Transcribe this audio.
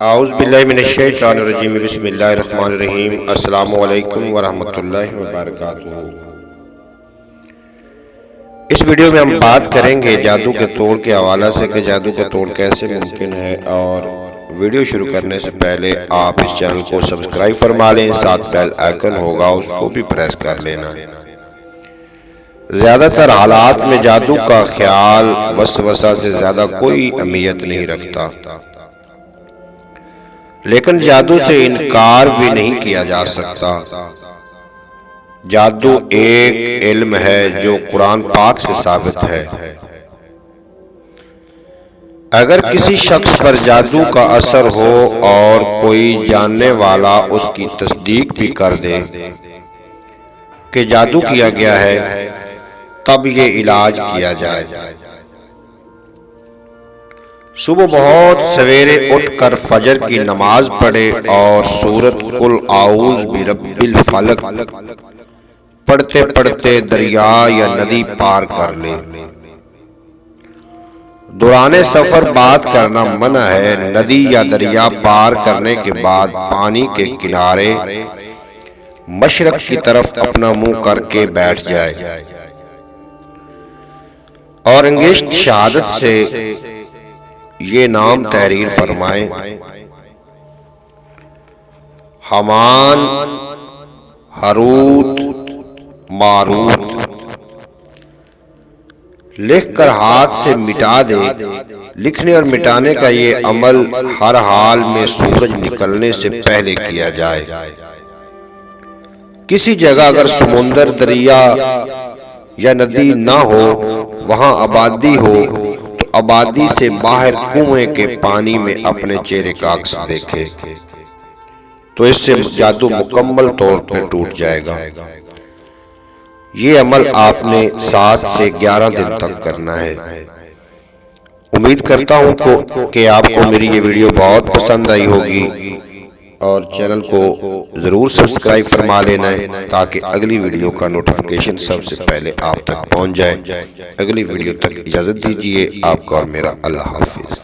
اعوذ باللہ من الشیطان الرجیم بسم اللہ الرحمن الرحیم السلام علیکم ورحمۃ اللہ وبرکاتہ۔ اس ویڈیو میں ہم بات کریں گے جادو کے توڑ کے حوالہ سے کہ جادو کا توڑ کیسے ممکن ہے، اور ویڈیو شروع کرنے سے پہلے آپ اس چینل کو سبسکرائب فرما لیں، ساتھ بیل آئیکن ہوگا اس کو بھی پریس کر لینا۔ زیادہ تر حالات میں جادو کا خیال وسوسہ سے زیادہ کوئی اہمیت نہیں رکھتا، لیکن جادو سے انکار بھی نہیں کیا جا سکتا۔ جادو ایک علم ہے جو قرآن پاک سے ثابت ہے۔ اگر کسی شخص پر جادو کا اثر ہو اور کوئی جاننے والا اس کی تصدیق بھی کر دے کہ جادو کیا گیا ہے، تب یہ علاج کیا جائے۔ صبح بہت سویرے اٹھ کر فجر کی نماز پڑھے اور سورۃ قل اعوذ برب الفلق پڑھتے پڑھتے دریا یا ندی پار کر لے۔ دوران سفر بات کرنا منع ہے۔ ندی یا دریا پار کرنے کے بعد پانی کے کنارے مشرق کی طرف اپنا منہ کر کے بیٹھ جائے اور انگشت شہادت سے یہ نام تحریر فرمائیں: حمان، ہاروت، ماروت، لکھ کر ہاتھ سے مٹا دے۔ لکھنے اور مٹانے کا یہ عمل ہر حال میں سورج نکلنے سے پہلے کیا جائے۔ کسی جگہ اگر سمندر، دریا یا ندی نہ ہو، وہاں آبادی ہو، تو آبادی سے باہر کنویں کے پانی میں اپنے چہرے کا عکس دیکھے تو اس سے جادو مکمل طور پر ٹوٹ جائے گا۔ یہ عمل آپ نے 7 سے 11 دن تک کرنا ہے۔ امید کرتا ہوں کہ آپ کو میری یہ ویڈیو بہت پسند آئی ہوگی، اور چینل کو ضرور سبسکرائب فرما لینا ہے تاکہ اگلی ویڈیو کا نوٹیفیکیشن سب سے پہلے آپ تک پہنچ جائے۔ اگلی ویڈیو تک اجازت دیجیے، آپ کا اور میرا اللہ حافظ۔